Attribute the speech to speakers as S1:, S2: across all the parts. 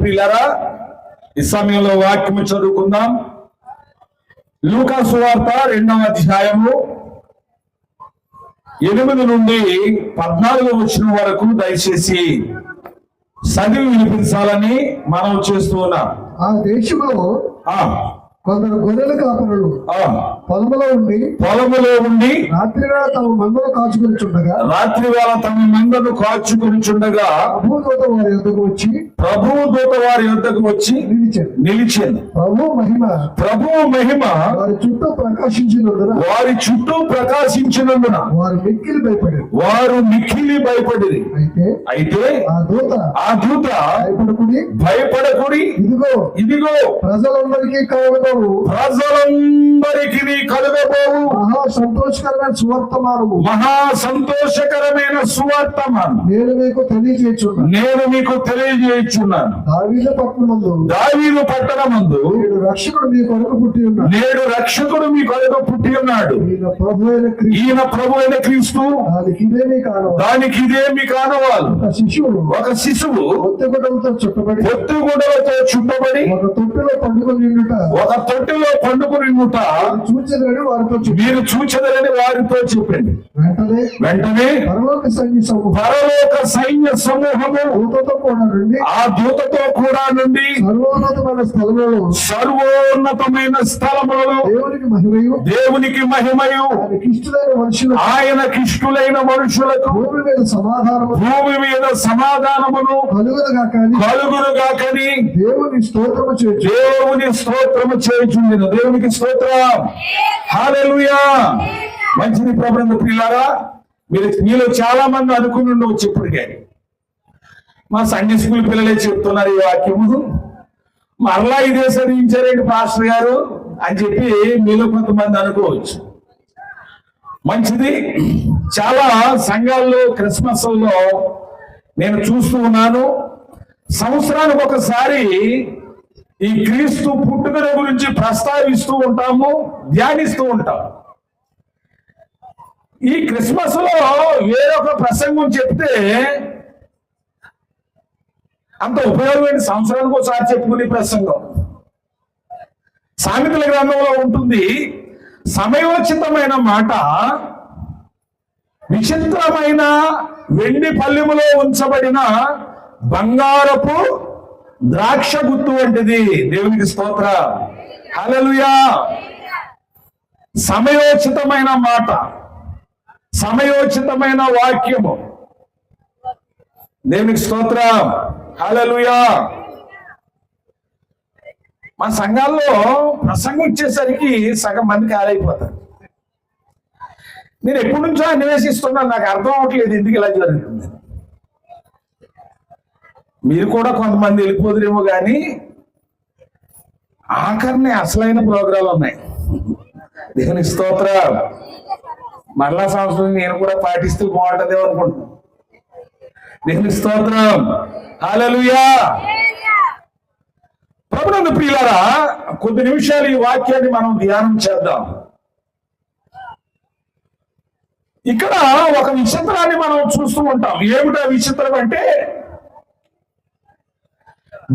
S1: ప్రియులారా, ఈ సమయంలో వాక్యము చదువుకుందాం. లూకా సువార్త 2వ అధ్యాయము 8 నుండి 14 వచనం వరకు దయచేసి చదివి వినిపించాలని మనం చేస్తూ ఉన్నాం.
S2: ఆ దేశంలో కొందరు గొర్రెల కాపరులు పొలములో ఉండి రాత్రి వేళ తమ మందను కాచుకొనిచుండగా ప్రభువు దూత వారి యొద్దకు వచ్చి నిలిచెను. ప్రభువు మహిమ వారి చుట్టూ ప్రకాశించినందున వారు మిక్కిలి భయపడిరి. అయితే ఆ దూత భయపడకుడి, ఇదిగో ప్రజలందరికీ కలుగబోవు మహా సంతోషకరమైన సువర్తమానం నేను మీకు తెలియజేయుచున్నాను. దావీదు పట్టణమందు నేడు రక్షకుడు మీ కొరకు పుట్టి ఉన్నాడు. ఈయన ప్రభు అయిన క్రీస్తు. దానికి ఇదేమి కానవాలు. ఒక శిశువు పొత్తుగుడ్డలతో చుట్టబడి ఒక తొట్టిలో పండుకొని మీరు చూచెదరని వారితో చెప్పండి. వెంటనే పరలోక సైన్య సమూహము ఆ దూతతో కూడా నుండి సర్వోన్నతమైన స్థలములలో దేవునికి మహిమయు ఆయనకిష్టులైన మనుషులకు భూమి మీద సమాధానమును కలుగునుగాకని దేవుని స్తోత్రము చేయుచుండెను. దేవునికి స్తోత్రం. హల్లెలూయా. మంచిది ప్రభునందు ప్రియులారా, మీలో చాలా మంది అనుకుని ఉండవచ్చు ఇప్పటికే. మా సండే స్కూల్ పిల్లలే చెప్తున్నారు ఈ వాక్యము, మరలా ఇదే చదివించారేంటి పాస్టర్ గారు అని చెప్పి మీలో కొంతమంది అనుకోవచ్చు. మంచిది. చాలా సంఘాల్లో క్రిస్మస్ లో నేను చూస్తూ ఉన్నాను, సంవత్సరానికి ఒకసారి ఈ క్రీస్తు పుట్టుకల గురించి ప్రస్తావిస్తూ ఉంటాము, ధ్యానిస్తూ ఉంటాం. ఈ క్రిస్మస్ లో వేరొక ప్రసంగం చెప్తే అంత ఉపయోగమైన సంవత్సరానికి ఒకసారి చెప్పుకునే ప్రసంగం. సామెతల గ్రంథంలో ఉంటుంది, సమయోచితమైన మాట విచిత్రమైన వెండి పల్లెములో ఉంచబడిన బంగారపు ద్రాక్ష గుత్తు వంటిది. దేవునికి స్తోత్రం. హల్లెలూయా. సమయోచితమైన మాట, సమయోచితమైన వాక్యము. దేవునికి స్తోత్రం. హల్లెలూయా. మా సంఘాల్లో ప్రసంగం ఇచ్చేసరికి సగం మంది కాలైపోతారు. నేను ఎప్పటి నుంచో అన్వేషిస్తున్నాను, నాకు అర్థం అవ్వట్లేదు ఎందుకు ఇలా జరుగుతుంది. మీరు కూడా కొంతమంది వెళ్ళిపోదురేమో కానీ ఆఖరిని అసలైన ప్రోగ్రాలు ఉన్నాయి. దేవునికి స్తోత్రం. మరలా సంవత్సరం నేను కూడా పాటిస్తూ బాగుంటుందేమో అనుకుంటున్నాను. దేవునికి స్తోత్రం. హల్లెలూయా. ప్రభునందు ప్రియులారా, కొద్ది నిమిషాలు ఈ వాక్యాన్ని మనం ధ్యానం చేద్దాం. ఇక్కడ ఒక విచిత్రాన్ని మనం చూస్తూ ఉంటాం. ఏమిటా విచిత్రం అంటే,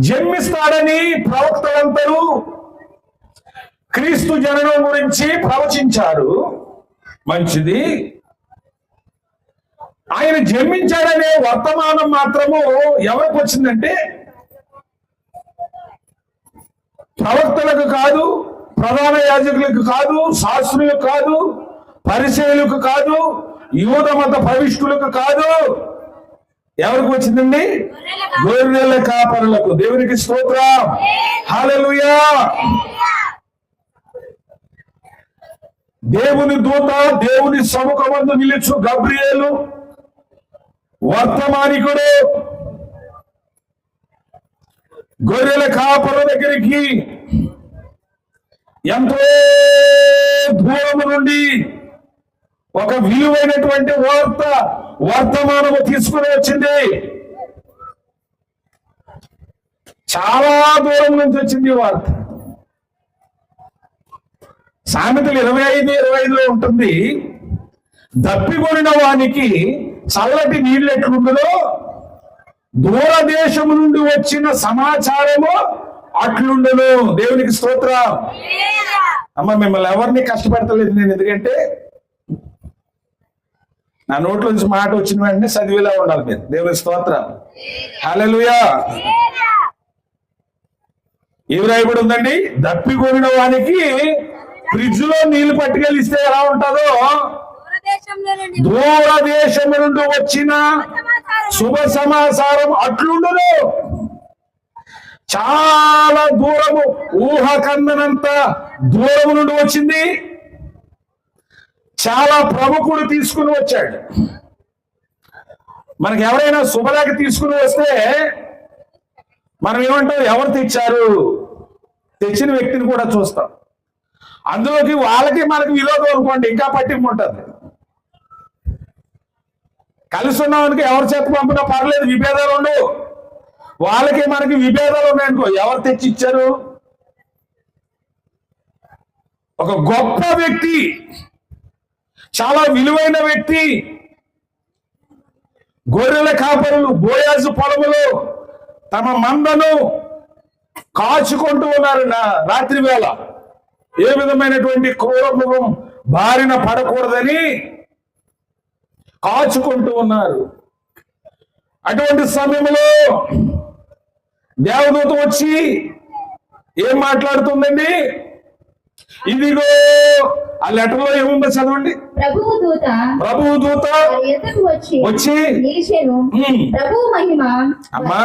S2: జన్మిస్తాడని ప్రవక్తలందరూ క్రీస్తు జననం గురించి ప్రవచించారు. మంచిది. ఆయన జన్మించాడనే వర్తమానం మాత్రము ఎవరికి వచ్చిందంటే ప్రవక్తలకు కాదు, ప్రధాన యాజకులకు కాదు, శాస్త్రులకు కాదు, పరిసయ్యులకు కాదు, యూద మత ప్రవిష్టులకు కాదు. ఎవరికి వచ్చిందండి? గొర్రెల కాపరులకు. దేవునికి స్తోత్రం. హల్లెలూయా. దేవుని దూత, దేవుని సముఖమందు నిలుచు గబ్రియేలు వర్తమానికుడు గొర్రెల కాపరుల దగ్గరికి ఎంతో దూరము నుండి ఒక విలువైనటువంటి వర్తమానము తీసుకుని వచ్చింది. చాలా దూరం నుంచి వచ్చింది వార్త. సామెతలు 25:25 ఉంటుంది, దప్పికొనిన వానికి చల్లటి నీళ్ళు ఎట్లుంటుందో దూరదేశము నుండి వచ్చిన సమాచారము అట్లుండును. దేవునికి స్తోత్రం. అమ్మ, మిమ్మల్ని ఎవరిని కష్టపెడతలేదు నేను, ఎందుకంటే నా నోట్ల నుంచి మాట వచ్చిన వెంటనే చదివేలా ఉండాలి మీరు. దేవునికి స్తోత్రం. హల్లెలూయా. ఏమి రాయబడి ఉందండి? దప్పికొనిన వానికి ఫ్రిడ్జ్ లో నీళ్లు పట్టుకెళ్ళిస్తే ఎలా ఉంటుందో, దూరదేశం నుండి వచ్చిన శుభ సమాచారం అట్లుండును. చాలా దూరము, ఊహకందనంత దూరము నుండి వచ్చింది. చాలా ప్రముఖుడు తీసుకుని వచ్చాడు. మనకి ఎవరైనా శుభలేఖ తీసుకుని వస్తే మనం ఏమంటాం? ఎవరు తెచ్చారు? తెచ్చిన వ్యక్తిని కూడా చూస్తాం. అందులోకి వాళ్ళకి మనకి విరోధం అనుకోండి, ఇంకా పట్టింపు ఉంటుంది. కలిసి ఉన్నవానికి ఎవరి చేత పంపినా పర్లేదు, విభేదాలు ఉండవు. వాళ్ళకి మనకి విభేదాలు ఉన్నాయనుకో, ఎవరు తెచ్చి ఇచ్చారు? ఒక గొప్ప వ్యక్తి, చాలా విలువైన వ్యక్తి, గొర్రెల కాపరులు బోయాజు పొలములో తమ మందను కాచుకుంటూ ఉన్నారు. రాత్రి వేళ ఏ విధమైనటువంటి క్రూర మృగం బారిన పడకూడదని కాచుకుంటూ ఉన్నారు. అటువంటి సమయంలో దేవదూత వచ్చి ఏం మాట్లాడుతుందండి? ఇదిగో, ఆ లెటర్ లో ఏముందో చదవండి.
S3: ప్రభువు దూత
S2: వచ్చి
S3: నిలిచెను. ప్రభువు మహిమ.
S2: అమ్మా,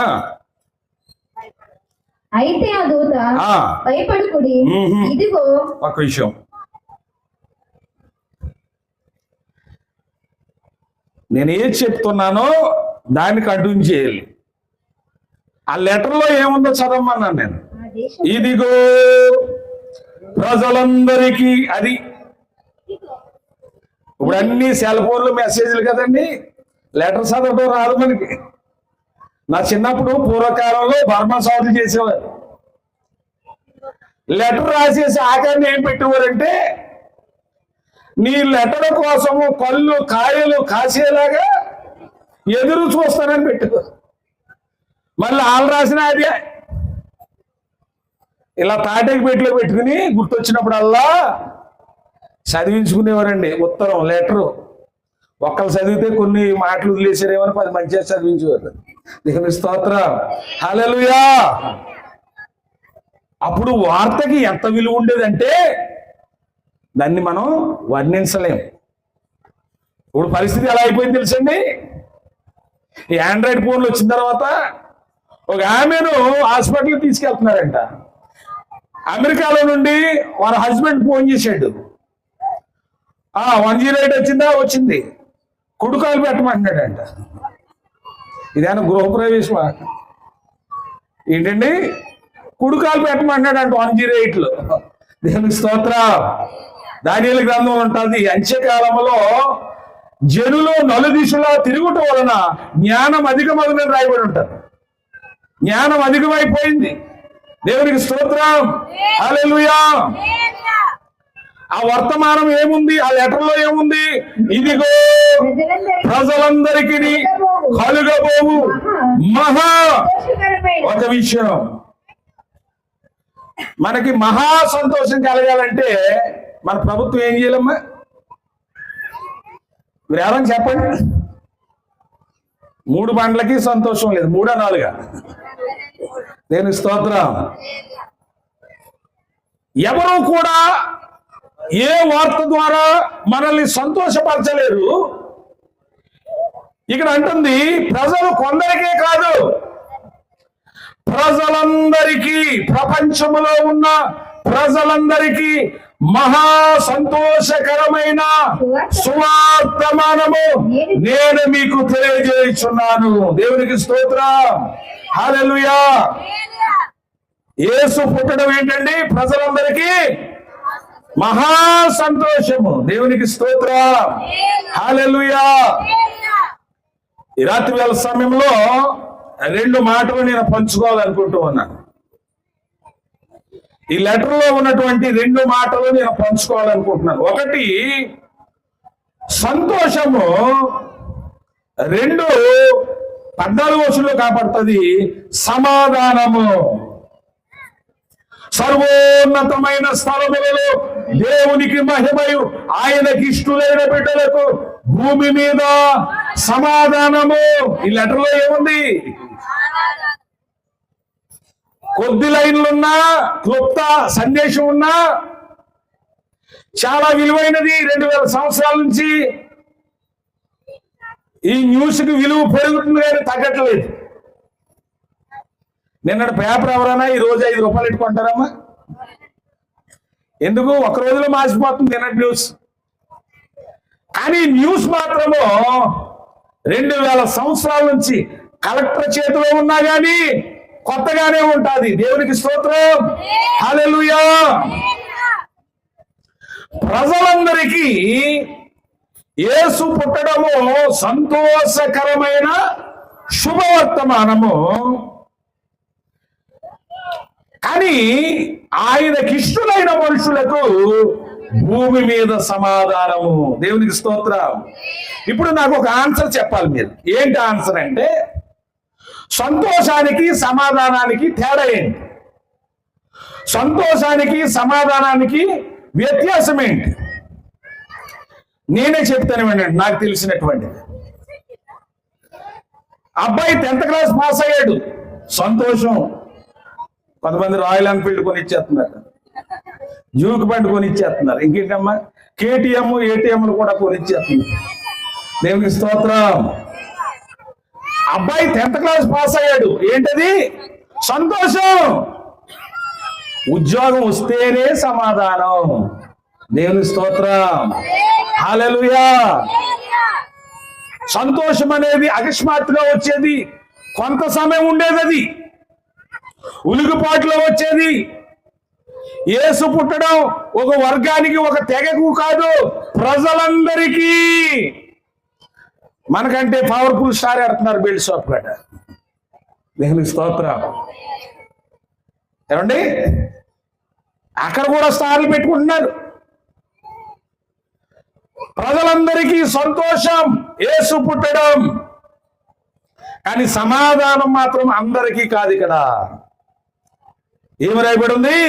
S3: అయితే ఆ దూత భయపడుకుడి, ఇదిగో.
S2: ఒక విషయం, నేను ఏది చెప్తున్నానో దాన్ని కంటిన్యూ చేయాలి. ఆ లెటర్ లో ఏముందో చదవమన్నాను నేను. ఇదిగో ప్రజలందరికీ, అది ఇప్పుడు అన్ని సెల్ ఫోన్లు మెసేజ్లు కదండి, లెటర్ చదవడం రాదు మనకి. నా చిన్నప్పుడు పూర్వకాలంలో బర్మా సౌదీ చేసేవారు. లెటర్ రాసేసి ఆఖరిని ఏం పెట్టేవారంటే, నీ లెటర్ కోసము కళ్ళు కాయలు కాసేలాగా ఎదురు చూస్తానని పెట్టేవారు. మళ్ళీ వాళ్ళు రాసిన అది ఇలా తాటేకి పెట్టిలో పెట్టుకుని గుర్తొచ్చినప్పుడల్లా చదివించుకునేవారండి. ఉత్తరం, లెటరు ఒక్కరు చదివితే కొన్ని మాటలు వదిలేసారేమని 10 మంచిగా చదివించేవారు. దేవుని స్తోత్రం. హల్లెలూయా. అప్పుడు వార్తకి ఎంత విలువ ఉండేదంటే దాన్ని మనం వర్ణించలేం. ఇప్పుడు పరిస్థితి ఎలా అయిపోయింది తెలుసండి? ఈ ఆండ్రాయిడ్ ఫోన్లు వచ్చిన తర్వాత ఒక ఆమెను హాస్పిటల్కి తీసుకెళ్తున్నారంట. అమెరికాలో నుండి వాళ్ళ హస్బెండ్ ఫోన్ చేశాడు. 108 వచ్చిందా? వచ్చింది. కుడుకాలు పెట్టమంటున్నాడంట. ఇదేనా గృహప్రవేశమా ఏంటండి? కుడుకాలు పెట్టమంటున్నాడంట 108లో. దేవునికి స్తోత్రం. దానియేలు గ్రంథంలో ఉంటుంది, అంత్యకాలంలో జనులు నలుదిశలా తిరుగుట వలన జ్ఞానం అధికమగునని రాయబడి ఉంటారు. జ్ఞానం అధికమైపోయింది. దేవునికి స్తోత్రం. హల్లెలూయా. ఆ వర్తమానం ఏముంది? ఆ లెటర్ లో ఏముంది? ఇదిగో ప్రజలందరికీ కలుగబోవు మహా. ఒక విషయం, మనకి మహా సంతోషం కలగాలంటే మన ప్రభుత్వం ఏం చేయాలమ్మా? మీరు ఎవరని చెప్పండి. 3 బండ్లకి సంతోషం లేదు, 3 4. దేవుని స్తోత్రం. ఎవరు కూడా ఏ వార్త ద్వారా మనల్ని సంతోషపరచలేరు. ఇక్కడ అంటుంది ప్రజలు కొందరికే కాదు, ప్రజలందరికీ, ప్రపంచములో ఉన్న ప్రజలందరికీ మహా సంతోషకరమైన సువార్తమానము నేను మీకు తెలియజేయుచున్నాను. దేవునికి స్తోత్రం. హల్లెలూయా. యేసు పుట్టడం ఏంటండి? ప్రజలందరికీ మహా సంతోషము. దేవునికి స్తోత్రం. హల్లెలూయా. ఈ రాత్రి వేళ సమయంలో 2 మాటలు నేను పంచుకోవాలనుకుంటూ ఉన్నాను. ఈ లెటర్ లో ఉన్నటువంటి 2 మాటలు నేను పంచుకోవాలనుకుంటున్నాను. ఒకటి సంతోషము, 2 14వ వచనంలో కాపాడుతుంది సమాధానము. సర్వోన్నతమైన స్థలములలో దేవునికి మహిమయు ఆయనకి ఇష్టులైన బిడ్డలకు భూమి మీద సమాధానము. ఈ లెటర్లో ఏముంది? కొద్ది లైన్లున్నా, క్లుప్త సందేశం ఉన్నా, చాలా విలువైనది. 2000 సంవత్సరాల నుంచి ఈ న్యూస్కి విలువ పెరుగుతుంది కానీ తగ్గట్లేదు. నిన్నటి పేపర్ ఎవరైనా ఈ రోజు 5 రూపాయలు పెట్టుకుంటారమ్మా? ఎందుకు? ఒక రోజులో మాసిపోతుంది నిన్నటి న్యూస్. కానీ న్యూస్ మాత్రము 2000 సంవత్సరాల నుంచి కలెక్టర్ చేతిలో ఉన్నా గానీ కొత్తగానే ఉంటుంది. దేవునికి స్తోత్రం, హల్లెలూయా. ప్రజలందరికీ యేసు పుట్టడము సంతోషకరమైన శుభవర్తమానము. కానీ ఆయనకిష్టులైన మనుషులకు భూమి మీద సమాధానము. దేవునికి స్తోత్రం. ఇప్పుడు నాకు ఒక ఆన్సర్ చెప్పాలి మీరు. ఏంటి ఆన్సర్ అంటే, సంతోషానికి సమాధానానికి తేడా ఏంటి? సంతోషానికి సమాధానానికి వ్యత్యాసం ఏంటి? నేనే చెప్తాను వినండి, నాకు తెలిసినటువంటిది. అబ్బాయి 10th క్లాస్ పాస్ అయ్యాడు, సంతోషం. కొంతమంది రాయల్ ఎన్ఫీల్డ్ కొనిచ్చేస్తున్నారు, జ్యూక్ బండి కొనిచ్చేస్తున్నారు, ఇంకేంటమ్మా KTM ATMలు కూడా కొనిచ్చేస్తున్నారు. దేవునికి స్తోత్రం. అబ్బాయి 10th క్లాస్ పాస్ అయ్యాడు, ఏంటది? సంతోషం. ఉద్యోగం వస్తేనే సమాధానం. దేవుని స్తోత్రం, హల్లెలూయా. సంతోషం అనేది అకస్మాత్తుగా వచ్చేది, కొంత సమయం ఉండేది, అది ఉలిగిపాట్లో వచ్చేది. యేసు పుట్టడం ఒక వర్గానికి, ఒక తెగకు కాదు, ప్రజలందరికీ. మనకంటే పవర్ఫుల్ స్టార్ ఆడుతున్నారు బెల్ట్ షాప్ కాడ. దేవునికి స్తోత్రం. ఏమండి, అక్కడ కూడా స్టార్లు పెట్టుకుంటున్నారు. ప్రజలందరికీ సంతోషం యేసు పుట్టడం, కానీ సమాధానం మాత్రం అందరికీ కాదు. ఇక్కడ ఏమి రాయబడి ఉంది?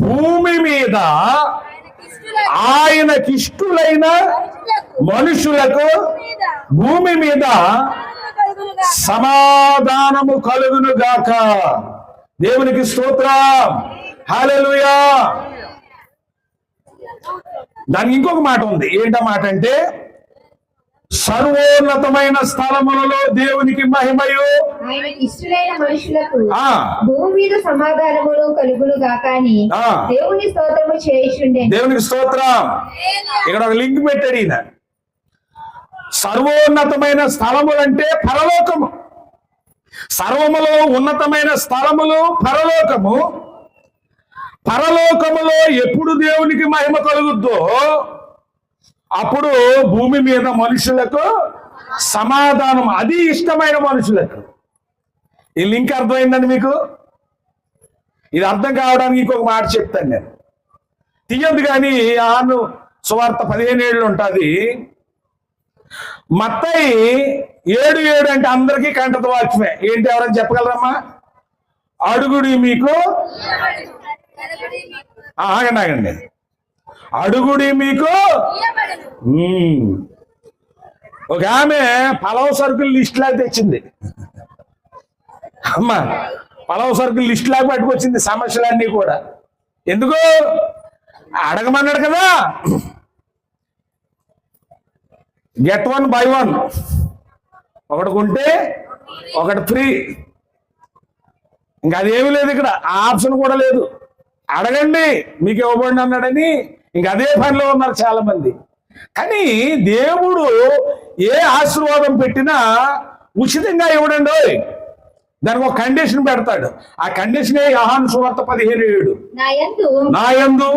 S2: భూమి మీద ఆయనకిష్టులైన మనుషులకు భూమి మీద సమాధానము కలుగును గాక. దేవునికి స్తోత్రం, హల్లెలూయా. దానికి ఇంకొక మాట ఉంది. ఏంటా మాట అంటే, సర్వోన్నతమైన స్థలములలో దేవునికి మహిమయు
S3: ఆయనకి ఇష్టలైన మనుషులకు
S2: ఆ
S3: భూమి మీద సమాధానములు కలుగును గాక అని దేవుని స్తోత్రము చేయుచుండెను.
S2: దేవునికి స్తోత్రం. ఇక్కడ ఒక లింక్ పెట్టాడు ఈయన. సర్వోన్నతమైన స్థలములంటే పరలోకము. సర్వములో ఉన్నతమైన స్థలములు పరలోకము. పరలోకములో ఎప్పుడు దేవునికి మహిమ కలుగుద్దో అప్పుడు భూమి మీద మనుషులకు సమాధానం, అది ఇష్టమైన మనుషులకు. ఈ లింక్ అర్థమైందండి మీకు? ఇది అర్థం కావడానికి ఇంకొక మాట చెప్తాను నేను. తీయద్దు కానీ ఆను సువార్త 15:7 ఉంటుంది. మత్తయి 7:7 అంటే అందరికీ కంటత వాక్యమే. ఏంటి, ఎవరైనా చెప్పగలరమ్మా? అడుగుడి మీకు, ఆగండి, అడుగుడి మీకు. ఒక ఆమె పలావ్ సరుకులు లిస్ట్ లాగా తెచ్చింది. అమ్మా, పలావ్ సరుకులు లిస్ట్ లాగా పట్టుకొచ్చింది, సమస్యలన్నీ కూడా. ఎందుకు? అడగమన్నాడు కదా. get 1 buy 1, ఒకటి కొంటే ఒకటి ఫ్రీ. ఇంకా అదేమీ లేదు, ఇక్కడ ఆప్షన్ కూడా లేదు. అడగండి మీకు ఇవ్వబడి అన్నాడని ఇంక అదే పనిలో ఉన్నారు చాలా మంది. కానీ దేవుడు ఏ ఆశీర్వాదం పెట్టినా ఉచితంగా ఇవ్వడండి. దానికి ఒక కండిషన్ పెడతాడు. ఆ కండిషనే యోహాను సువార్త 15:7. నా యందు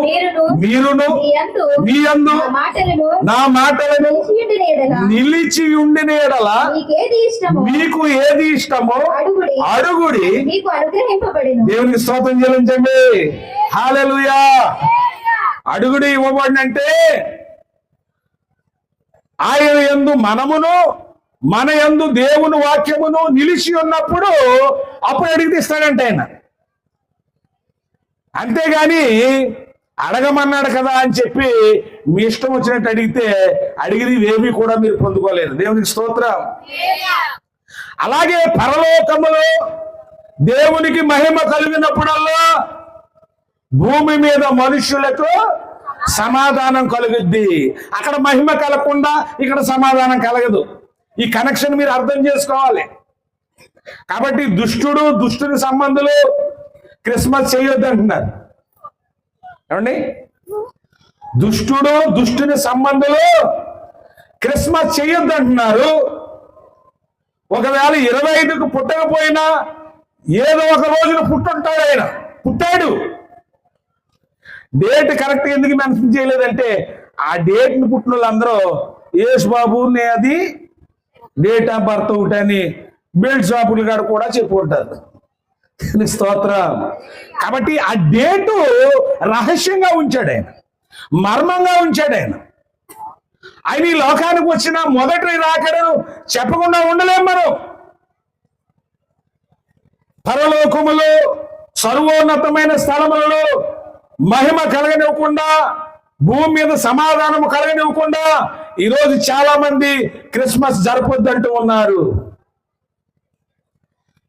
S2: మీరును మీ యందు నా మాటలను నిలిచి ఉండిన యెడల మీకు ఏది ఇష్టమో అడుగుడి, దేవునికి స్తోత్రం చెల్లించండి. హల్లెలూయా. అడుగుడి ఇవ్వబడినంటే ఆయన యందు మనమును మన యందు దేవుని వాక్యమును నిలిచి ఉన్నప్పుడు అప్పుడు అడిగితే ఇస్తాడంట ఆయన. అంతేగాని అడగమన్నాడు కదా అని చెప్పి మీ ఇష్టం వచ్చినట్టు అడిగినవి ఏమీ కూడా మీరు పొందుకోలేరు. దేవునికి స్తోత్రం. అలాగే పరలోకములో దేవునికి మహిమ కలిగినప్పుడల్లా భూమి మీద మనుషులకు సమాధానం కలుగుద్ది. అక్కడ మహిమ కలగకుండా ఇక్కడ సమాధానం కలగదు. ఈ కనెక్షన్ మీరు అర్థం చేసుకోవాలి. కాబట్టి దుష్టుని సంబంధులు క్రిస్మస్ చేయొద్దు అంటున్నారు. ఏమండి? దుష్టుని సంబంధులు క్రిస్మస్ చేయొద్దు అంటున్నారు. ఒకవేళ 25కు పుట్టకపోయినా ఏదో ఒక రోజున పుట్టుంటాడు. ఆయన పుట్టాడు. డేట్ కరెక్ట్ ఎందుకు మెన్షన్ చేయలేదంటే ఆ డేట్ని పుట్టిన వాళ్ళందరూ యేసు బాబు అది డేట్ ఆఫ్ బర్త్ ఒకటి అని బెల్ట్ షాపులు గారు కూడా చెప్పుకుంటారు. స్తోత్రం. కాబట్టి ఆ డేటు రహస్యంగా ఉంచాడు ఆయన, మర్మంగా ఉంచాడు ఆయన. ఆయన ఈ లోకానికి వచ్చిన మొదటి రాకడను చెప్పకుండా ఉండలేం మనం. పరలోకములో సర్వోన్నతమైన స్థలములలో మహిమ కలగనివ్వకుండా, భూమి మీద సమాధానము కలగనివ్వకుండా ఈరోజు చాలా మంది క్రిస్మస్ జరపొద్దంటూ ఉన్నారు.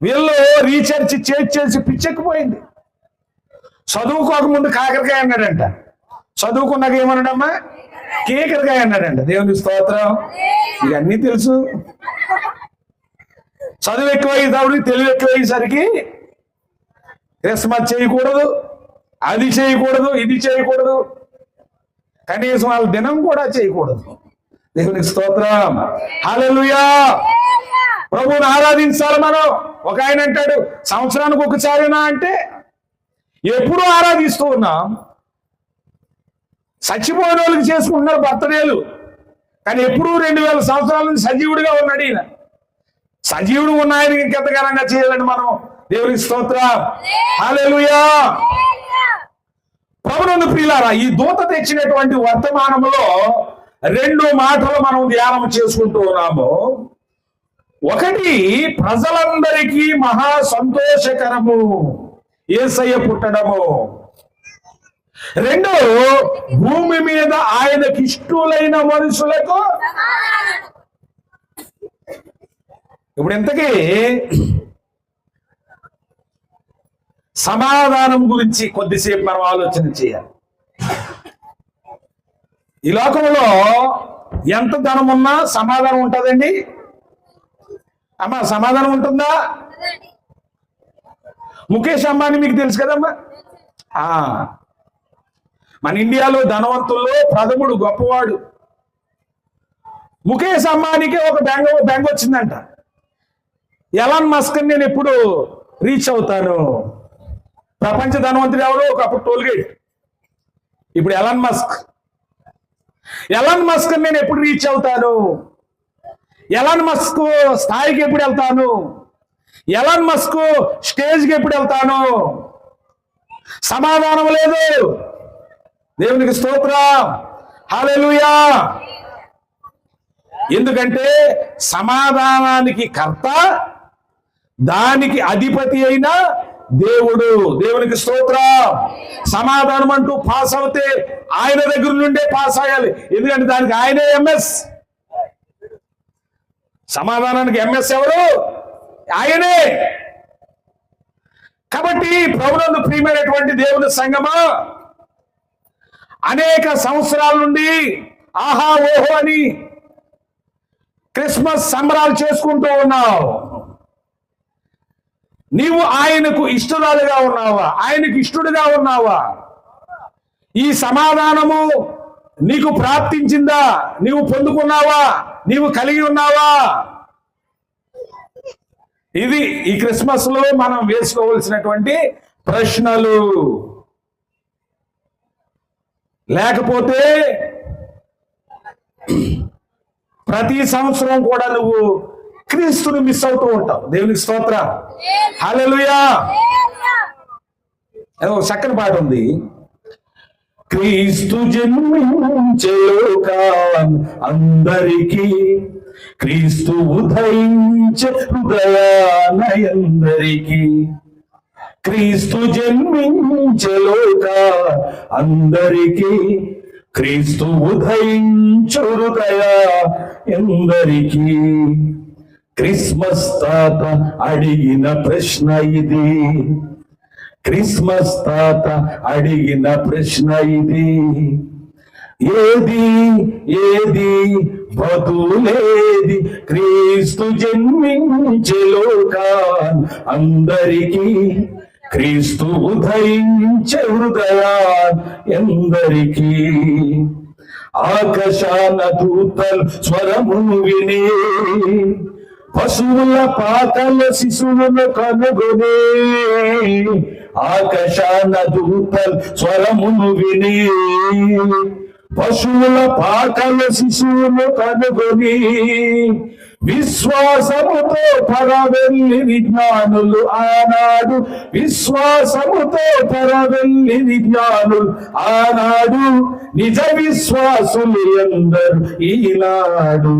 S2: వీళ్ళు రీసెర్చ్ చేసి పిచ్చెక్కిపోయింది. చదువుకోకముందు కాకరకాయ అన్నాడంట, చదువుకున్నాక ఏమన్నాడమ్మా కేకరకాయ అన్నాడంట. దేవుని స్తోత్రం. ఇవన్నీ తెలుసు. చదువు ఎక్కువయ్యేటప్పుడు తెలివి ఎక్కువయ్యేసరికి క్రిస్మస్ చేయకూడదు, అది చేయకూడదు, ఇది చేయకూడదు, కనీసం వాళ్ళ దినం కూడా చేయకూడదు. దేవుని స్తోత్రం. హల్లెలూయా. ప్రభువుని ఆరాధించాలి మనం. ఒక ఆయన అంటాడు సంవత్సరానికి ఒకసారినా అంటే ఎప్పుడూ ఆరాధిస్తూ ఉన్నాం. చచ్చిపోయిన వాళ్ళకి చేసుకుంటున్నారు బర్త్డేలు, కానీ ఎప్పుడూ 2000 సంవత్సరాల నుంచి సజీవుడిగా ఉన్నాడు ఈయన. సజీవుడు ఉన్న ఆయనకి ఇంకెంత ఘనంగా చేయాలండి మనం. దేవునికి స్తోత్రం. హల్లెలూయా. ప్రభునందు ప్రియులారా, ఈ దూత తెచ్చినటువంటి వర్తమానంలో 2 మాటలు మనం ధ్యానం చేసుకుంటూ ఉన్నాము. ఒకటి, ప్రజలందరికీ మహా సంతోషకరము యేసయ్య పుట్టడము. 2, భూమి మీద ఆయనకి ఇష్టులైన మనుషులకు. ఇప్పుడు ఇంతకీ సమాధానం గురించి కొద్దిసేపు మనం ఆలోచన చేయాలి. ఈ లోకంలో ఎంత ధనం ఉన్నా సమాధానం ఉంటుందండి అమ్మా? సమాధానం ఉంటుందా? ముఖేష్ అంబానీ మీకు తెలుసు కదమ్మా. మన ఇండియాలో ధనవంతుల్లో ప్రథముడు, గొప్పవాడు. ముఖేష్ అంబానీకి ఒక బెంగ వచ్చిందంట. ఎలాన్ మస్క్ నేను ఎప్పుడు రీచ్ అవుతాను? ప్రపంచ ధనవంతుడు ఎవరు? ఒకప్పుడు టోల్గేట్, ఇప్పుడు ఎలాన్ మస్క్. ఎలాన్ మస్క్ నేను ఎప్పుడు రీచ్ అవుతాను? ఎలాన్ మస్క్ స్థాయికి ఎప్పుడు వెళ్తాను? ఎలాన్ మస్క్ స్టేజ్కి ఎప్పుడు వెళ్తాను? సమాధానం లేదు. దేవునికి స్తోత్రం. హల్లెలూయా. ఎందుకంటే సమాధానానికి కర్త, దానికి అధిపతి అయిన దేవుడు. దేవునికి స్తోత్రం. సమాధానం అంటూ పాస్ అవుతే ఆయన దగ్గర నుండే పాస్ అయ్యాలి. ఎందుకంటే దానికి ఆయనే ఎంఎస్. సమాధానానికి ఎంఎస్ ఎవరు? ఆయనే. కాబట్టి ప్రభువునందు ప్రియమైనటువంటి దేవుని సంగమా, అనేక సంవత్సరాల నుండి ఆహా ఓహో అని క్రిస్మస్ సంబరాలు చేసుకుంటూ ఉన్నావు. నీవు ఆయనకు ఇష్టరాలుగా ఉన్నావా? ఆయనకు ఇష్టడుగా ఉన్నావా? ఈ సమాధానము నీకు ప్రాప్తించిందా? నీవు పొందుకున్నావా? నీవు కలిగి ఉన్నావా? ఇది ఈ క్రిస్మస్ లో మనం వేసుకోవలసినటువంటి ప్రశ్నలు. లేకపోతే ప్రతి సంవత్సరం కూడా నువ్వు క్రీస్తుని మిస్ అవుతూ ఉంటావు. దేవునికి స్తోత్రం. హల్లెలూయా. ఏదో చక్కని పాట ఉంది. క్రీస్తు జన్మించే లోకం అందరికీ
S1: క్రీస్తు ఉదయించే హృదయాలయందరికీ, క్రీస్తు జన్మించే లోక అందరికీ, క్రీస్తు ఉదయించు హృదయాలయందరికీ. క్రిస్మస్ తాత అడిగిన ప్రశ్న ఇది, క్రిస్మస్ తాత అడిగిన ప్రశ్న ఇది. ఏది ఏది బదులేది, క్రీస్తు జన్మించే లోకాన్ అందరికీ, క్రీస్తు ఉదయించే హృదయాన్ ఎందరికీ. ఆకాశాన దూతల్ స్వరమును విని, పశువుల పాకల శిశువును కనుగొని, ఆకాశాన దూతల్ స్వరమును విని, పశువుల పాకల శిశువును కనుగొని, విశ్వాసముతో పరవెల్లి విజ్ఞానులు ఆనాడు, విశ్వాసముతో పరవెల్లి విజ్ఞానులు ఆనాడు, నిజ విశ్వాసులు ఎందరు ఈనాడు.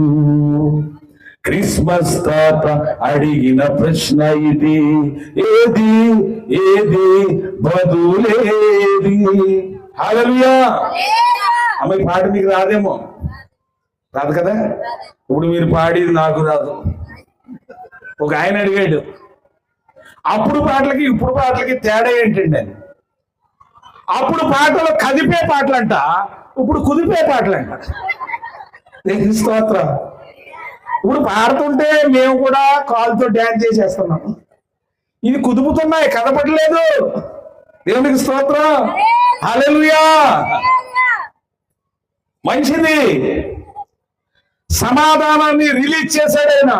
S1: క్రిస్మస్ తాత అడిగిన ప్రశ్న ఇది, ఏది ఏది బదులేది. హల్లెలూయా. అమ్మాయి పాట మీకు రాదేమో, రాదు కదా. ఇప్పుడు మీరు పాడేది నాకు రాదు. ఒక ఆయన అడిగాడు, అప్పుడు పాటలకి ఇప్పుడు పాటలకి తేడా ఏంటండి అని. అప్పుడు పాటలు కదిపే పాటలంట, ఇప్పుడు కుదిపే పాటలంట. స్తోత్రం. ఇప్పుడు పాడుతుంటే మేము కూడా కాలుతో డ్యాన్స్ చేసేస్తున్నాం, ఇది కుదుపుతున్నాయి, కదపట్లేదు. దేవునికి స్తోత్రం. హల్లెలూయా. మంచిది. సమాధానాన్ని రిలీజ్ చేశాడు ఆయన,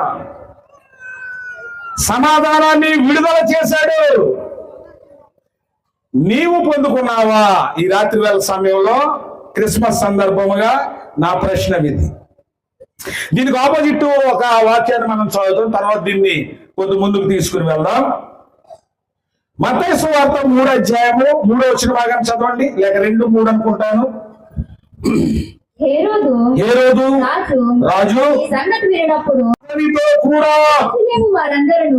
S1: సమాధానాన్ని విడుదల చేశాడు. నీవు పొందుకున్నావా ఈ రాత్రి వేళ సమయంలో? క్రిస్మస్ సందర్భముగా నా ప్రశ్న ఇది. దీనికి ఆపోజిట్ ఒక వాక్యాన్ని మనం చదువుతాం, తర్వాత దీన్ని కొద్ది ముందుకు తీసుకుని వెళ్దాం. మత్తయి సువార్త 3వ అధ్యాయము 3వ వచన భాగాన్ని చదవండి, లేక 2:3 అనుకుంటాను.
S3: హేరోదు రాజు ఈ సంగతి వినినప్పుడు
S1: కూడా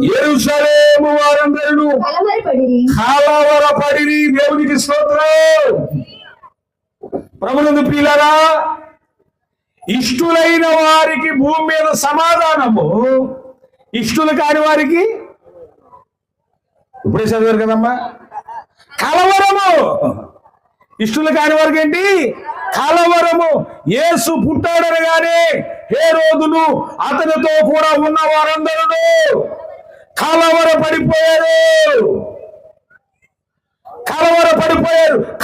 S1: యెరూషలేము వారందరూ కలవరపడిరి. దేవునికి స్తోత్రం. ప్రభునందు ప్రియులారా, ఇష్టులైన వారికి భూమి మీద సమాధానము, ఇష్టులు కాని వారికి ఇప్పుడే చదివారు కదమ్మా, కలవరము. ఇష్టులు కాని వారికి ఏంటి? కలవరము. యేసు పుట్టాడనగానే హేరోదును అతనితో కూడా ఉన్న వారందరూ కలవరపడిపోయారు.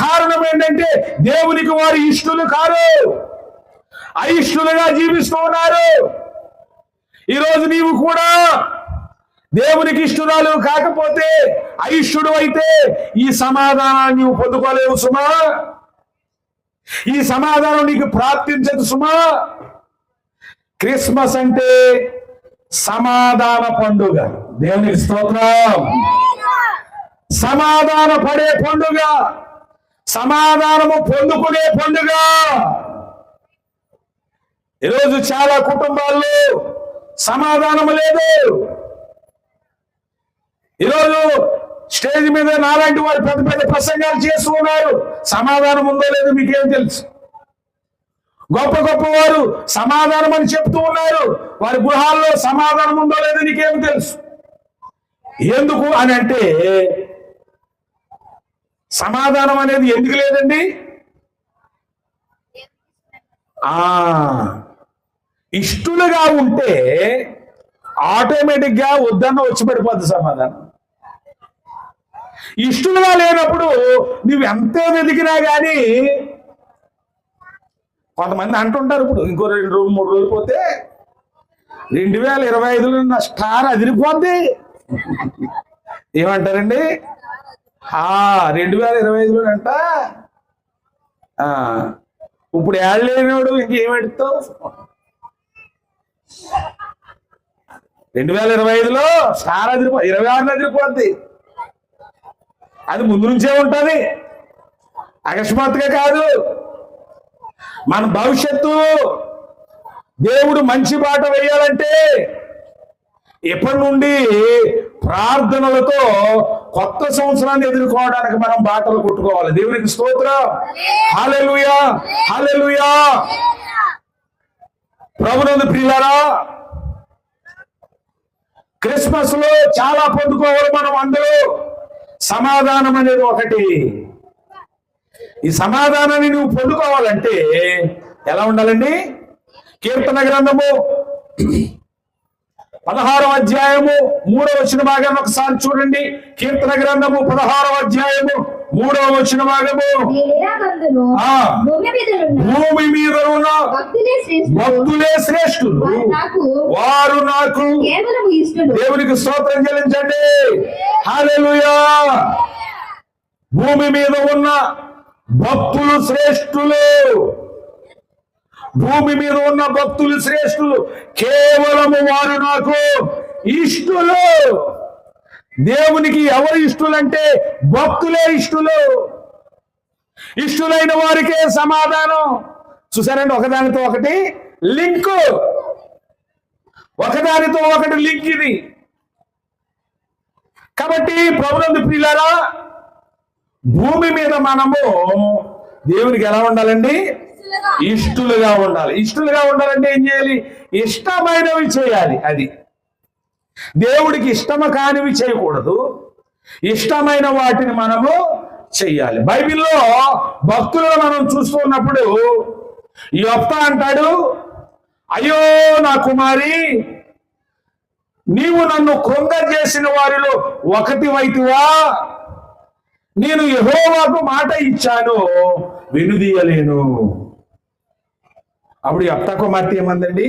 S1: కారణం ఏంటంటే దేవునికి వారి ఇష్టులు కారు, అయిష్టులుగా జీవిస్తూ ఉన్నారు. ఈరోజు నీవు కూడా దేవునికి ఇష్టురాలు కాకపోతే, అయిష్టుడు అయితే ఈ సమాధానాన్ని నీవు పొందుకోలేవు సుమా. ఈ సమాధానం నీకు ప్రాప్తించదు సుమా. క్రిస్మస్ అంటే సమాధాన పండుగ. దేవునికి స్తోత్రం. సమాధాన పడే పండుగ, సమాధానము పొందుకునే పండుగ. ఈరోజు చాలా కుటుంబాల్లో సమాధానం లేదు. ఈరోజు స్టేజ్ మీద నాలాంటి వారు పెద్ద పెద్ద ప్రసంగాలు చేస్తూ ఉన్నారు. సమాధానం ఉందో లేదో మీకేం తెలుసు? గొప్ప గొప్ప వారు సమాధానం అని చెప్తూ ఉన్నారు. వారి గృహాల్లో సమాధానం ఉందో లేదో నీకేం తెలుసు? ఎందుకు అని అంటే, సమాధానం అనేది ఎందుకు లేదండి? ఇష్టులుగా ఉంటే ఆటోమేటిక్ గా వద్దన్న వచ్చి పడిపోద్ది సమాధానం. ఇష్టులుగా లేనప్పుడు నువ్వు ఎంత వెతికినా గానీ, కొంతమంది అంటుంటారు, ఇప్పుడు ఇంకో 2-3 రోజులు పోతే 2025లో నా స్టార్ అదిరిపోద్ది. ఏమంటారండి? 2025లో అంట ఇప్పుడు ఏడలేనివాడు ఇంకేమెడతావు? 2025లో స్టార్ 26 అదిరిపోద్ది. అది ముందు నుంచే ఉంటుంది, అకస్మాత్తుగా కాదు. మన భవిష్యత్తు
S2: దేవుడు మంచి బాట వేయాలంటే ఇప్పటి నుండి ప్రార్థనలతో కొత్త సంవత్సరాన్ని ఎదుర్కోవడానికి మనం బాటలు కొట్టుకోవాలి. దేవునికి స్తోత్రం. హల్లెలూయా, హల్లెలూయా. ప్రభునందు ప్రియులారా, క్రిస్మస్ లో చాలా పొందుకోవాలి మనం అందరూ. సమాధానం అనేది ఒకటి. ఈ సమాధానాన్ని నువ్వు పొందుకోవాలంటే ఎలా ఉండాలండి? కీర్తన గ్రంథము 16వ అధ్యాయము 3వ వచన భాగాన్ని ఒకసారి చూడండి. కీర్తన గ్రంథము 16వ అధ్యాయము 3వ వచన భాగము. భూమి మీద ఉన్న భక్తులే శ్రేష్ఠులు, వారు నాకు దేవునికి స్తోత్రం చెల్లించండి. హల్లెలూయా. భూమి మీద ఉన్న భక్తులు శ్రేష్ఠులు, భూమి మీద ఉన్న భక్తులు శ్రేష్ఠులు, కేవలము వారు నాకు ఇష్టులు. దేవునికి ఎవరు ఇష్టులంటే భక్తులే ఇష్టులు. ఇష్టులైన వారికే సమాధానం. చూసారండి, ఒకదానితో ఒకటి లింకు, ఒకదానితో ఒకటి లింక్ ఇది. కాబట్టి ప్రభునందు ప్రియులారా, భూమి మీద మనము దేవునికి ఎలా ఉండాలండి? ఇష్టులుగా ఉండాలి. ఇష్టులుగా ఉండాలంటే ఏం చేయాలి? ఇష్టమైనవి చేయాలి. అది దేవుడికి ఇష్టము కానివి చేయకూడదు, ఇష్టమైన వాటిని మనము చెయ్యాలి. బైబిల్లో భక్తులను మనం చూస్తున్నప్పుడు యొప్తా అంటాడు, అయ్యో నా కుమారి, నీవు నన్ను కృంగజేసిన వారిలో ఒకటి వైతివా. నేను యెహోవాకు మాట ఇచ్చాను, వెనుదీయలేను. అప్పుడు యొప్తా కుమార్తె ఏమందండి?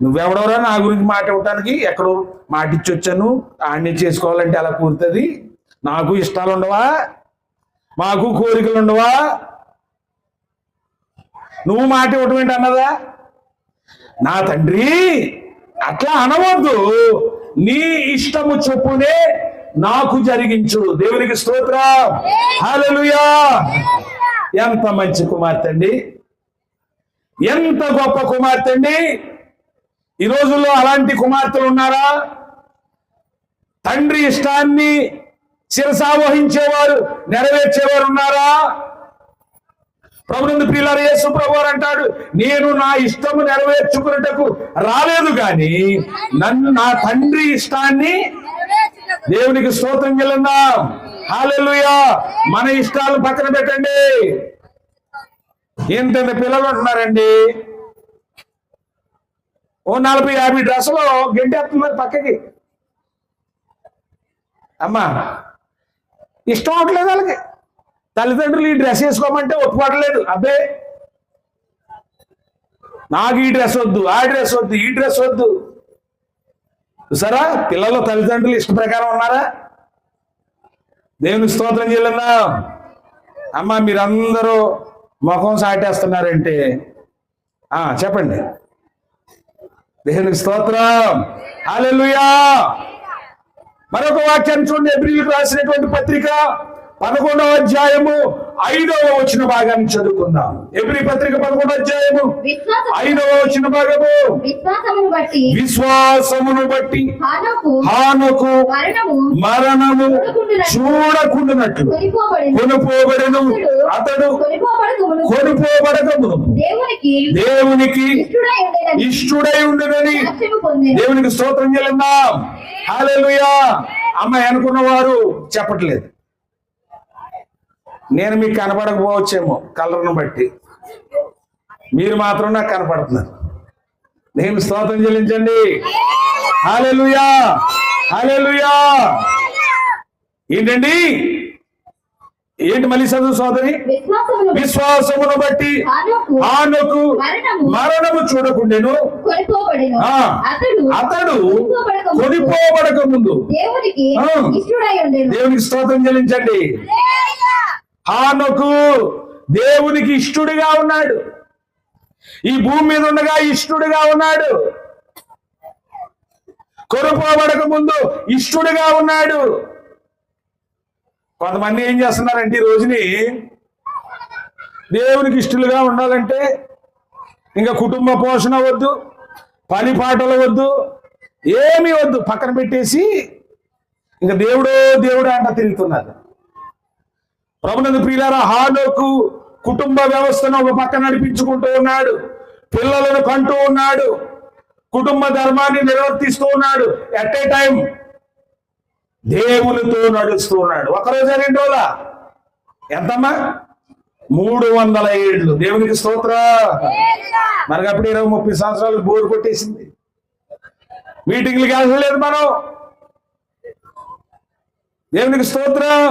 S2: నువ్వెవడవరా నా గురించి మాట ఇవ్వటానికి? ఎక్కడో మాట ఇచ్చి వచ్చాను, ఆడిని చేసుకోవాలంటే అలా కూరుతుంది. నాకు ఇష్టాలు ఉండవా? మాకు కోరికలు ఉండవా? నువ్వు మాట ఇవ్వటం ఏంటి అన్నదా? నా తండ్రి, అట్లా అనవద్దు. నీ ఇష్టము చొప్పునే నాకు జరిగించు. దేవునికి స్తోత్రం. హల్లెలూయా. ఎంత మంచి కుమార్తె అండి, ఎంత గొప్ప కుమార్తె అండి. ఈ రోజుల్లో అలాంటి కుమార్తెలు ఉన్నారా? తండ్రి ఇష్టాన్ని శిరసావహించేవారు, నెరవేర్చేవారు ఉన్నారా? ప్రభునందు ప్రియులారా, యేసు ప్రభువారు అంటాడు, నేను నా ఇష్టము నెరవేర్చుకున్నటకు రాలేదు కానీ నా తండ్రి ఇష్టాన్ని. దేవునికి స్తోత్రం చెల్లిద్దాం. హల్లెలూయా. మన ఇష్టాలు పక్కన పెట్టండి. ఎంతెంత పిల్లలు ఉంటున్నారండి, ఓ 40-50 డ్రెస్సులు గెంటేస్తున్నారు పక్కకి. అమ్మా, ఇష్టం అవట్లేదు వాళ్ళకి. తల్లిదండ్రులు ఈ డ్రెస్ వేసుకోమంటే ఒప్పుకోవట్లేదు. అబ్బే, నాకు ఈ డ్రెస్ వద్దు, ఆ డ్రెస్ వద్దు, ఈ డ్రెస్ వద్దు. చూసారా, పిల్లలు తల్లిదండ్రులు ఇష్ట ప్రకారం ఉన్నారా? దేవుని స్తోత్రం చెల్లిందాం. అమ్మ, మీరందరూ ముఖం సాటేస్తున్నారంటే చెప్పండి. దేవునికి స్తోత్రం. హల్లెలూయా. మరొక వాక్యాన్ని చూడండి. హెబ్రీయులకు రాసినటువంటి పత్రిక 11వ అధ్యాయము 5వ వచన భాగాన్ని చదువుకుందాం. హెబ్రీ పత్రిక 11వ అధ్యాయము 5వ వచన భాగము. విశ్వాసమును బట్టి హానోకు మరణము చూడకుండానట్లు కొనుపోబడెను. అతడు కొనుపోబడకమును దేవునికి ఇష్టుడై ఉండనని దేవునికి స్తోత్రం చెల్లిద్దాం. హల్లెలూయా. అమ్మాయి అనుకున్న వారు చెప్పట్లేదు. నేను మీకు కనపడకపోవచ్చేమో కలర్ను బట్టి, మీరు మాత్రం నాకు కనపడుతున్నారు. నేను స్తోత్రం చెల్లించండి. హల్లెలూయా, హల్లెలూయా. ఏంటండి? ఏంటి మళ్ళీ చదువు సోదరి? విశ్వాసమును బట్టి హానోకు మరణము చూడకుండెను. అతడు కొనిపోబడక ముందు దేవునికి స్తోత్రం చెల్లించండి. హానోకు దేవునికి ఇష్టుడిగా ఉన్నాడు. ఈ భూమి మీద ఉండగా ఇష్టుడిగా ఉన్నాడు. కొనుపోబడక ముందు ఇష్టుడిగా ఉన్నాడు. కొంతమంది ఏం చేస్తున్నారంటే ఈ రోజుని దేవునికి ఇష్టలుగా ఉండాలంటే ఇంకా కుటుంబ పోషణ వద్దు, పని పాటలు వద్దు, ఏమీ వద్దు, పక్కన పెట్టేసి ఇంకా దేవుడు అంట తిరుగుతున్నారు. ప్రభునందు ప్రియులారా, హానోకు కుటుంబ వ్యవస్థను ఒక పక్క నడిపించుకుంటూ ఉన్నాడు, పిల్లలను కంటూ ఉన్నాడు, కుటుంబ ధర్మాన్ని నిర్వర్తిస్తూ ఉన్నాడు. ఎట్ ఏ టైం దేవునితో నడుస్తూ ఉన్నాడు. ఒకరోజు 2 రోజుల ఎంతమ్మా? 300 ఏళ్ళు. దేవునికి స్తోత్ర. మనకు అప్పుడు 20-30 సంవత్సరాలు బోరు కొట్టేసింది, మీటింగ్లు వెళ్ళలేదు మనం. దేవునికి స్తోత్రం.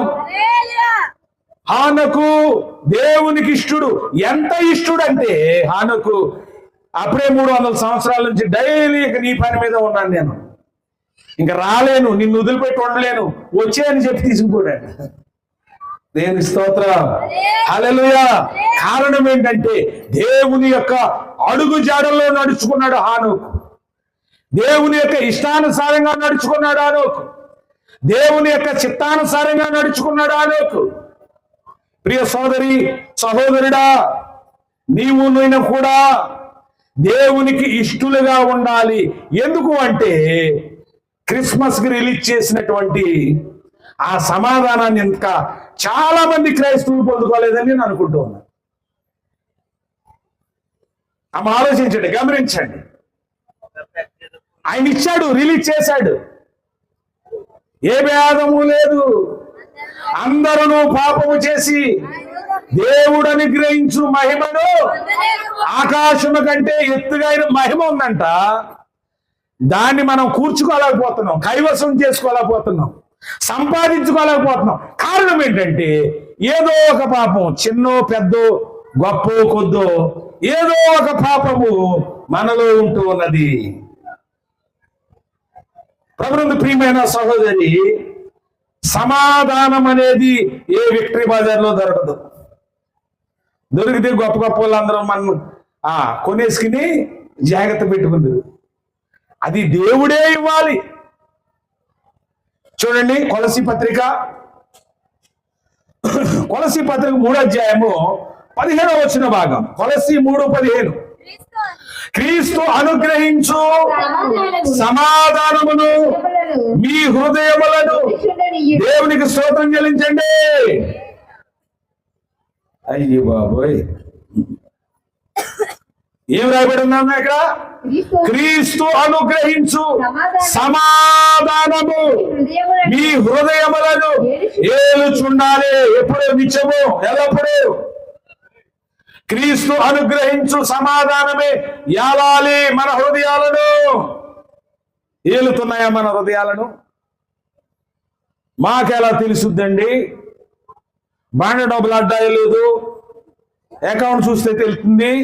S2: హానోకు దేవునికి ఇష్టుడు. ఎంత ఇష్టుడు అంటే హానోకు అప్పుడే 300 సంవత్సరాల నుంచి డైలీ నీ పని మీద ఉన్నాను, నేను ఇంకా రాలేను, నిన్ను వదిలిపెట్టి ఉండలేను, వచ్చేయని చెప్పి తీసుకుపోయాడు. దేవుని స్తోత్రం. హల్లెలూయా. కారణం ఏంటంటే దేవుని యొక్క అడుగు జాడల్లో నడుచుకున్నాడు హానోకు. దేవుని యొక్క ఇష్టానుసారంగా నడుచుకున్నాడు హానోకు. దేవుని యొక్క చిత్తానుసారంగా నడుచుకున్నాడు హానోకు. ప్రియ సోదరి సహోదరుడా, నీవు నేను కూడా దేవునికి ఇష్టలుగా ఉండాలి. ఎందుకు అంటే క్రిస్మస్ కి రిలీజ్ చేసినటువంటి ఆ సమాధానాన్ని ఇంకా చాలా మంది క్రైస్తవులు పొందుకోలేదని నేను అనుకుంటూ ఉన్నాను. ఆమె ఆలోచించండి, గమనించండి. ఆయన ఇచ్చాడు, రిలీజ్ చేశాడు, ఏ భేదము లేదు. అందరూ పాపము చేసి దేవుడు అనుగ్రహించు మహిమను, ఆకాశము కంటే ఎత్తుగా మహిమ ఉందంట, దాన్ని మనం కూర్చుకోలేకపోతున్నాం, కైవసం చేసుకోలేకపోతున్నాం, సంపాదించుకోలేకపోతున్నాం. కారణం ఏంటంటే ఏదో ఒక పాపం, చిన్నో పెద్దో గొప్ప కొద్దో ఏదో ఒక పాపము మనలో ఉంటూ ఉన్నది. ప్రభునందు ప్రియమైన సహోదరి, సమాధానం అనేది ఏ విక్టరీ బజార్లో దొరకదు. దొరికితే గొప్ప గొప్ప వాళ్ళందరూ మనం కొనేసుకుని జాగ్రత్త పెట్టుకుందరు. అది దేవుడే ఇవ్వాలి. చూడండి, కొలసీ పత్రిక 3వ అధ్యాయము 15వ వచన భాగం. కొలసీ 3:15. క్రీస్తు అనుగ్రహించు సమాధానమును మీ హృదయములను దేవునికి స్తోత్రం చెల్లించండి. అయ్యో బాబోయ్, ఏం రాయబడి ఉందన్నా ఇక్కడ? క్రీస్తు అనుగ్రహించు సమాధానము మీ హృదయములను ఏలుచుండాలి. ఎప్పుడు? నిత్యము, ఎల్లప్పుడూ. క్రీస్తు అనుగ్రహించు సమాధానమే ఏలాలి మన హృదయాలను. ఏలుతున్నాయా మన హృదయాలను? మాకెలా తెలుసుద్దండి? బాండ డబ్బులు అడ్డాయలేదు, అకౌంట్ చూస్తే తెలుస్తుంది.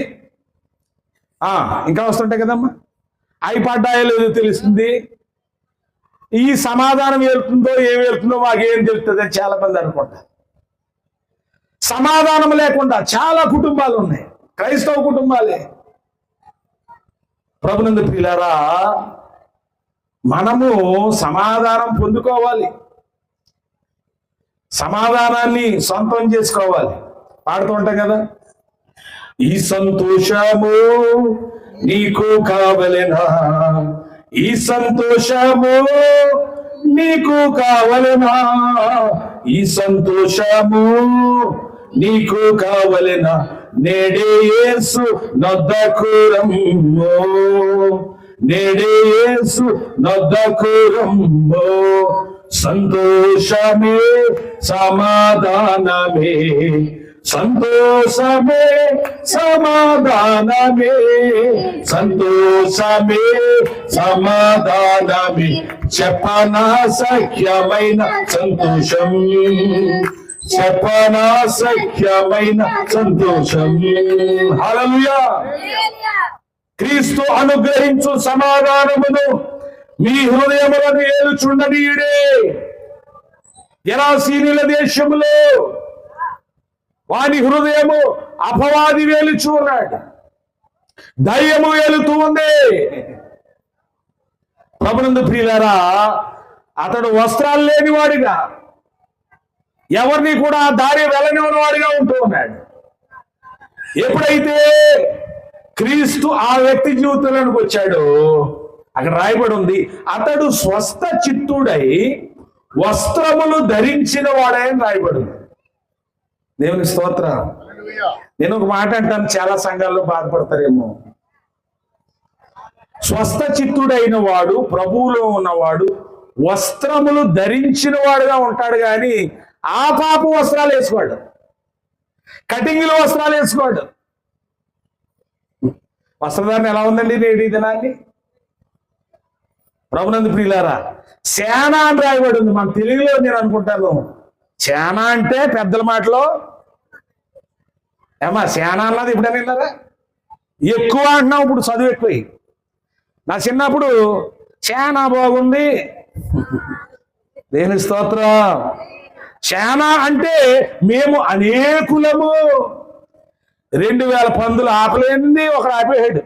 S2: ఇంకా వస్తుంటాయి కదమ్మా, అయిపడ్డాయలేదు తెలుస్తుంది. ఈ సమాధానం వెళ్తుందో ఏం వెళ్తుందో మాకేం తెలుస్తుంది అని చాలా మంది అనుకుంటారు. సమాధానం లేకుండా చాలా కుటుంబాలు ఉన్నాయి, క్రైస్తవ కుటుంబాలే. ప్రభునందు ప్రియులారా, మనము సమాధానం పొందుకోవాలి, సమాధానాన్ని సొంతం చేసుకోవాలి. పాడుతూ ఉంటాం కదా, ఈ సంతోషము నీకు కావలెనా, ఈ సంతోషము నీకు కావలెనా, ఈ సంతోషము నీకు కావలెనా, నేడే యేసు నొద్దకు రమ్మో, నేడే యేసు నొద్దకు రమ్మో. సంతోషమే సమాధానమే, సంతోషమే సమాధానమే, సంతోషమే సమాధానమే, చెప్పనా సఖ్యమైన సంతోషం, చెప్పనా సఖ్యమైన సంతోషం. హల్లెలూయా. క్రీస్తు అనుగ్రహించు సమాధానమును మీ హృదయములను ఏలుచుండనీయుడే. గెరాసీనుల దేశములో వాని హృదయము అపవాది వేలుచూ ఉన్నాడు, దయ్యము వేలుతూ ఉంది. ప్రభునందు ప్రియులారా, అతడు వస్త్రాలు లేని వాడిగా, ఎవరిని కూడా దారి వెళ్ళనివ్వని వాడిగా ఉంటూ ఉన్నాడు. ఎప్పుడైతే క్రీస్తు ఆ వ్యక్తి జీవితంలోకి వచ్చాడు. అక్కడ రాయబడి ఉంది, అతడు స్వస్థ చిత్తుడై వస్త్రములు ధరించిన వాడని రాయబడి ఉంది. దేవుని స్తోత్రం. నేను ఒక మాట అంటాను, చాలా సంఘాల్లో బాధపడతారేమో. స్వస్థ చిత్తుడైన వాడు, ప్రభువులో ఉన్నవాడు వస్త్రములు ధరించిన వాడుగా ఉంటాడు, కానీ ఆ పాప వస్త్రాలు వేసుకోడు, కటింగ్లు వస్త్రాలు వేసుకోడు. వస్త్రధారణ ఎలా ఉందండి నేటి దినాన్ని? ప్రభునందు ప్రియులారా, సేన అని రాయబడి ఉంది. మన తెలుగులో నేను అనుకుంటాను సేన అంటే పెద్దల మాటలో ఏమా సేన అన్నది ఇప్పుడైనా విన్నారా? ఎక్కువ అంటున్నాం ఇప్పుడు, చదువు ఎక్కువ. నా చిన్నప్పుడు సేన బాగుంది. దేని స్తోత్రం. సేన అంటే మేము అనేకులము. 2000 పందులు ఆపలేనిది ఒకడు ఆపేసాడు.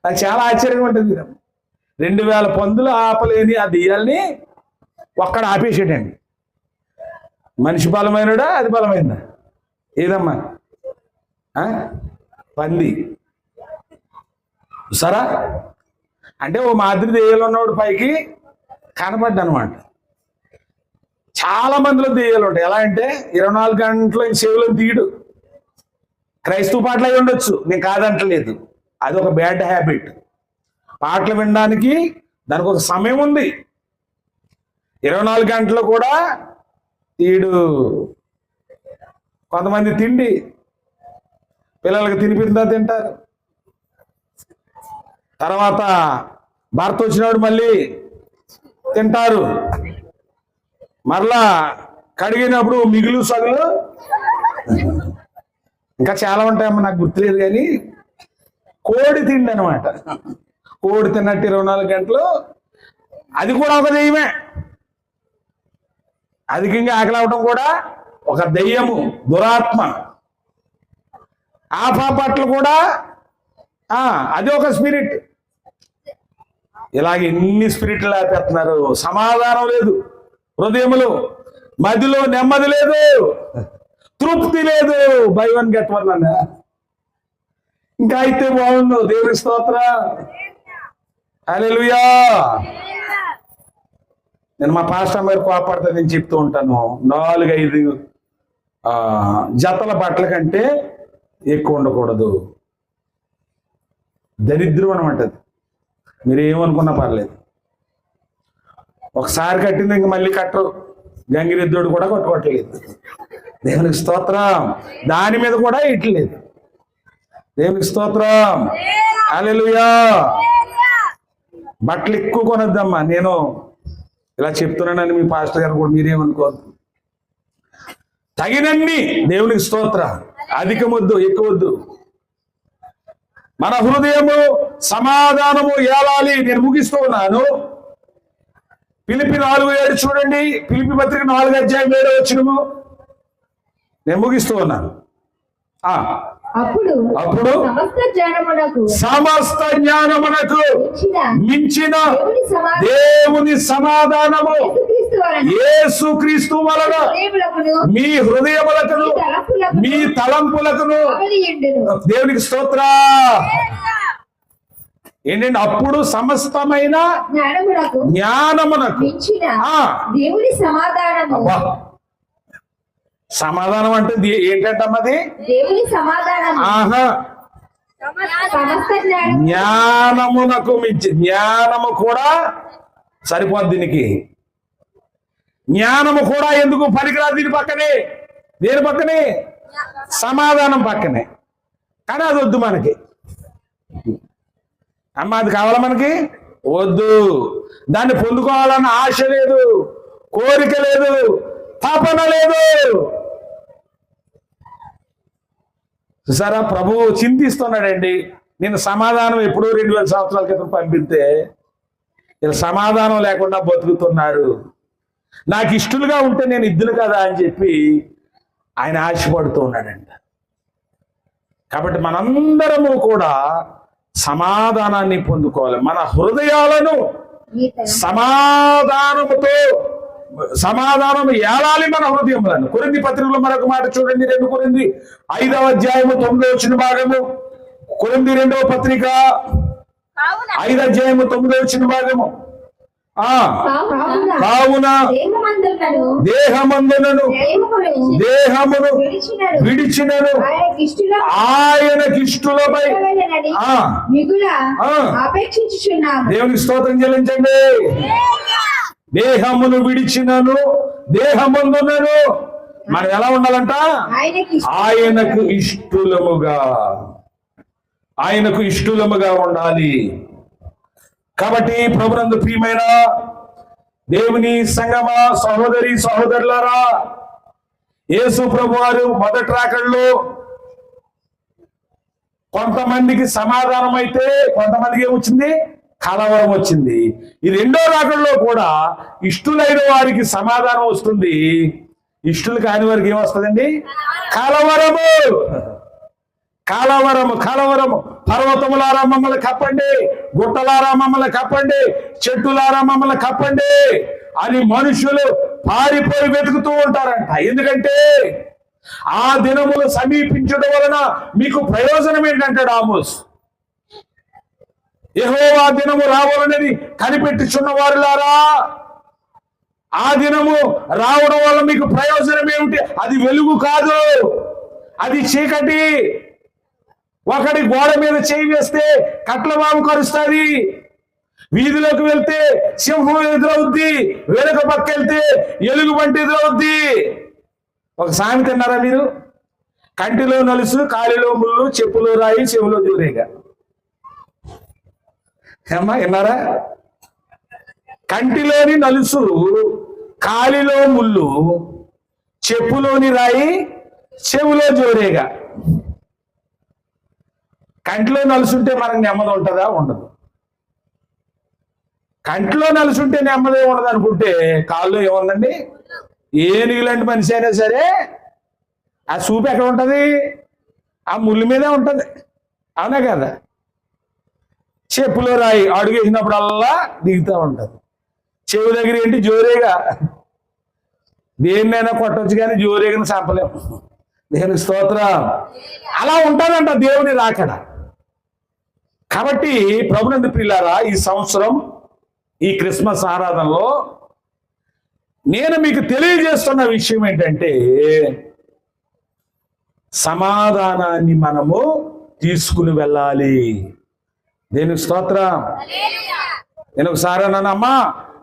S2: అది చాలా ఆశ్చర్యంగా ఉంటుంది. 2000 పందులు ఆపలేని ఆ దెయ్యాల్ని ఒక్కడ ఆపేసాడండి. మనిషి బలమైనడా, అది బలమైందా? ఏదమ్మా? పంది. సరా అంటే ఓ మాదిరి దెయ్యాలు ఉన్నవాడు పైకి కనపడ్డా అనమాట. చాలా మందిలో దెయ్యాలు ఉంటాయి. ఎలా అంటే 24 గంటలు సేవలను తీయడు. క్రైస్తవ పాటలు అయి ఉండొచ్చు, నేను కాదంటలేదు, అది ఒక బ్యాడ్ హ్యాబిట్. పాటలు వినడానికి దానికి ఒక సమయం ఉంది. 24 గంటలు కూడా తీడు. కొంతమంది తిండి పిల్లలకి తినిపిందా తింటారు, తర్వాత భర్త వచ్చినప్పుడు మళ్ళీ తింటారు, మరలా కడిగినప్పుడు మిగులు సగులు ఇంకా చాలా ఉంటాయమ్మా, నాకు గుర్తులేదు. కానీ కోడి తిండి అనమాట. కోడి తిన్నట్టు 24 గంటలు, అది కూడా ఒక దెయ్యమే. అధికంగా ఆకలి అవడం కూడా ఒక దెయ్యము, దురాత్మ. ఆ పాపట్లు కూడా అది ఒక స్పిరిట్. ఇలాగ ఎన్ని స్పిరిట్లు ఆపేస్తున్నారు. సమాధానం లేదు హృదయములో, మదిలో నెమ్మది లేదు, తృప్తి లేదు. బై 1 గెట్ 1 అన్న. ఇంకా అయితే బాగుండు. దేవుని స్తోత్రం. హల్లెలూయా. నేను మా పాస్టర్ గారు కోపడతా, నేను చెప్తూ ఉంటాను, 4-5 జతల బట్టల కంటే ఎక్కువ ఉండకూడదు. దరిద్రం అనమాట. మీరు ఏమనుకున్నా పర్లేదు. ఒకసారి కట్టింది ఇంక మళ్ళీ కట్టరు. గంగిరెద్దుడు కూడా కొట్టుకోవట్లేదు. దేవునికి స్తోత్రం. దాని మీద కూడా ఇట్లేదు. దేవునికి స్తోత్రం. హల్లెలూయా. బట్టలు ఎక్కువ కొనొద్దమ్మా. నేను ఇలా చెప్తున్నానని మీ పాస్టర్ గారు కూడా మీరేమనుకోవద్దు. తగినన్ని. దేవునికి స్తోత్రం. అధికమొద్దు, ఎక్కువద్దు. మన హృదయము సమాధానము ఏలాలి. నేను ముగిస్తూ ఉన్నాను. ఫిలిప్పి 4:7 చూడండి. ఫిలిప్పి పత్రిక 4:7 నేను ముగిస్తూ ఉన్నాను.
S3: అప్పుడు
S2: సమస్త జ్ఞానమునకు మించిన దేవుని సమాధానము యేసుక్రీస్తు వలన మీ హృదయములకును మీ తలంపులకును. దేవునికి స్తోత్రం. ఏంటంటే అప్పుడు సమస్తమైన జ్ఞానమునకు
S3: దేవుని సమాధానము.
S2: సమాధానం అంటే ఏంటంటమ్మది?
S3: దేవుని సమాధానం.
S2: జ్ఞానమునకు మించి. జ్ఞానము కూడా సరిపోద్ది దీనికి. జ్ఞానము కూడా ఎందుకు పనికిరాదు దీని పక్కనే. దేని పక్కనే? సమాధానం పక్కనే. కానీ అది వద్దు మనకి. అమ్మ అది కావాలా మనకి? వద్దు. దాన్ని పొందుకోవాలన్న ఆశ లేదు, కోరిక లేదు, తపన లేదు. చూసారా, ప్రభువు చింతిస్తున్నాడండి. నేను సమాధానం ఎప్పుడో 2000 సంవత్సరాల క్రితం పంపితే ఇలా సమాధానం లేకుండా బతుకుతున్నారు. నాకు ఇష్టలుగా ఉంటే నేను ఇద్దును కదా అని చెప్పి ఆయన ఆశపడుతూ ఉన్నాడండి. కాబట్టి మనందరము కూడా సమాధానాన్ని పొందుకోవాలి. మన హృదయాలను సమాధానం ఏలాలి మన హృదయంలో. కొరింథీ పత్రికలో మరొక మాట చూడండి. 2 కొరింథీ 5వ అధ్యాయము 9వ భాగము. కొరింథీ 2వ పత్రిక 5వ అధ్యాయము 9వ వచన భాగము. కావున దేహమందునను దేహమును విడిచినను ఆయనకిష్టులపై దేవునికి స్తోత్రం చెల్లించండి. దేహమును విడిచినను దేహమందునను మనం ఎలా ఉండాలంట? ఆయనకు ఇష్టలుగా ఉండాలి. కాబట్టి ప్రభునందు ప్రియమైన దేవుని సంగమ సహోదరి సహోదరులారా, యేసు ప్రభు వారు మొదటి రాకడలో కొంతమందికి సమాధానం అయితే కొంతమందికి ఏమొచ్చింది? కలవరం వచ్చింది. ఈ రెండో రాకడలో కూడా ఇష్టులైన వారికి సమాధానం వస్తుంది, ఇష్టులు కాని వారికి ఏమొస్తుందండి? కలవరము. కలవరము కలవరము. పర్వతములారా మమ్మల్ని కప్పండి, గుట్టలారా మమ్మల్ని కప్పండి, చెట్టులారా మమ్మల్ని కప్పండి అని మనుషులు పారిపోయి వెతుకుతూ ఉంటారంట. ఎందుకంటే ఆ దినములు సమీపించడం వలన మీకు ప్రయోజనం ఏంటంటాడు ఆమోస్. యెహోవా దినము రావాలనేది కనిపెట్టుచున్న వారులారా, ఆ దినము రావడం వల్ల మీకు ప్రయోజనం ఏమిటి? అది వెలుగు కాదు, అది చీకటి. ఒకటి గోడ మీద చేయి వేస్తే కట్లబాము కరుస్తుంది, వీధిలోకి వెళ్తే సింహం ఎదురవుద్ది, వెనుక పక్క వెళ్తే ఎలుగు బంటి ఎదురవుద్ది. ఒక సామెత విన్నారా మీరు? కంటిలో నలుసు, కాలిలో ముళ్ళు, చెప్పులో రాయి, చెవులో జూరేగా. అమ్మా విన్నారా? కంటిలోని నలుసు, కాలిలో ముళ్ళు, చెప్పులోని రాయి, చెవులో జోరేగా. కంటిలో నలుసుంటే మనకు నెమ్మది ఉంటుందా? ఉండదు. కంటిలో నలుసుంటే నెమ్మది ఉండదు అనుకుంటే కాళ్ళు ఏముందండి? ఏనుగు లాంటి మనిషి అయినా సరే ఆ చూపు ఎక్కడ ఉంటుంది? ఆ ముళ్ళు మీదే ఉంటుంది. అవునా కదా? చెప్పులో రాయి అడుగు వేసినప్పుడల్లా దిగుతూ ఉంటుంది. చెవి దగ్గర ఏంటి? జోరేగా. దేన్నైనా కొట్టవచ్చు కానీ జోరేగని చంపలేము. దేవుని స్తోత్రం. అలా ఉంటుందంట దేవుని రాకడ. కాబట్టి ప్రభునందు ప్రియులారా, ఈ సంవత్సరం ఈ క్రిస్మస్ ఆరాధనలో నేను మీకు తెలియజేస్తున్న విషయం ఏంటంటే, సమాధానాన్ని మనము తీసుకుని వెళ్ళాలి. దేవుని స్తోత్రం. నేను ఒకసారి అన్నాను, అమ్మా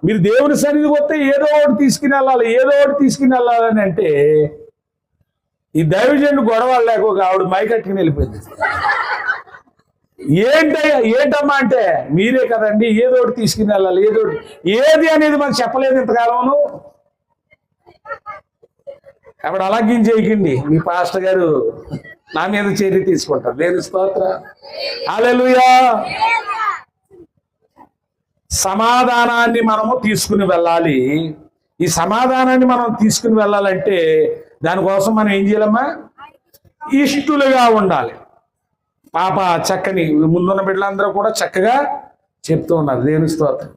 S2: మీరు దేవుని సన్నిధికి వస్తే ఏదో ఒకటి తీసుకుని వెళ్ళాలని అంటే ఈ దైవజనుడు గొడవలు లేక ఒక ఆవిడ మైకట్టుకుని వెళ్ళిపోయింది. ఏంటమ్మా అంటే, మీరే కదండి ఏదో ఒకటి తీసుకుని వెళ్ళాలి, ఏది అనేది మనకు చెప్పలేదు ఇంతకాలమును. అప్పుడు అలాగించేయకండి, మీ పాస్టర్ గారు నా మీద చర్య తీసుకుంటారు. దేవుని స్తోత్రం. హల్లెలూయా. సమాధానాన్ని మనము తీసుకుని వెళ్ళాలి. ఈ సమాధానాన్ని మనం తీసుకుని వెళ్ళాలంటే దానికోసం మనం ఏం చేయాలమ్మా? ఇష్టులుగా ఉండాలి. పాప చక్కని ముందున్న బిడ్డలందరూ కూడా చక్కగా చెప్తూ ఉన్నారు. దేవుని స్తోత్రం.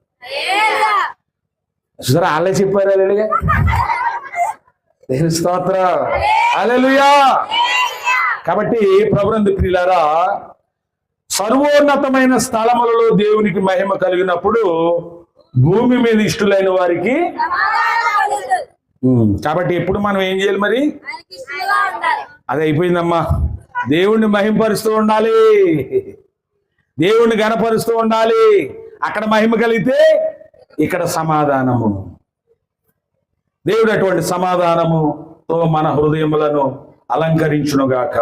S2: చూసారా, వాళ్ళే చెప్పారు. హల్లెలూయా. దేవుని స్తోత్రం. హల్లెలూయా. కాబట్టి ప్రభునందు ప్రియులారా, సర్వోన్నతమైన స్థలములలో దేవునికి మహిమ కలిగినప్పుడు భూమి మీద ఇష్టులైన వారికి. కాబట్టి ఎప్పుడు మనం ఏం చేయాలి మరి? అది అయిపోయిందమ్మా. దేవుణ్ణి మహిమపరుస్తూ ఉండాలి, దేవుణ్ణి గణపరుస్తూ ఉండాలి. అక్కడ మహిమ కలిగితే ఇక్కడ సమాధానము. దేవుడు అటువంటి సమాధానముతో మన హృదయములను అలంకరించునుగాక.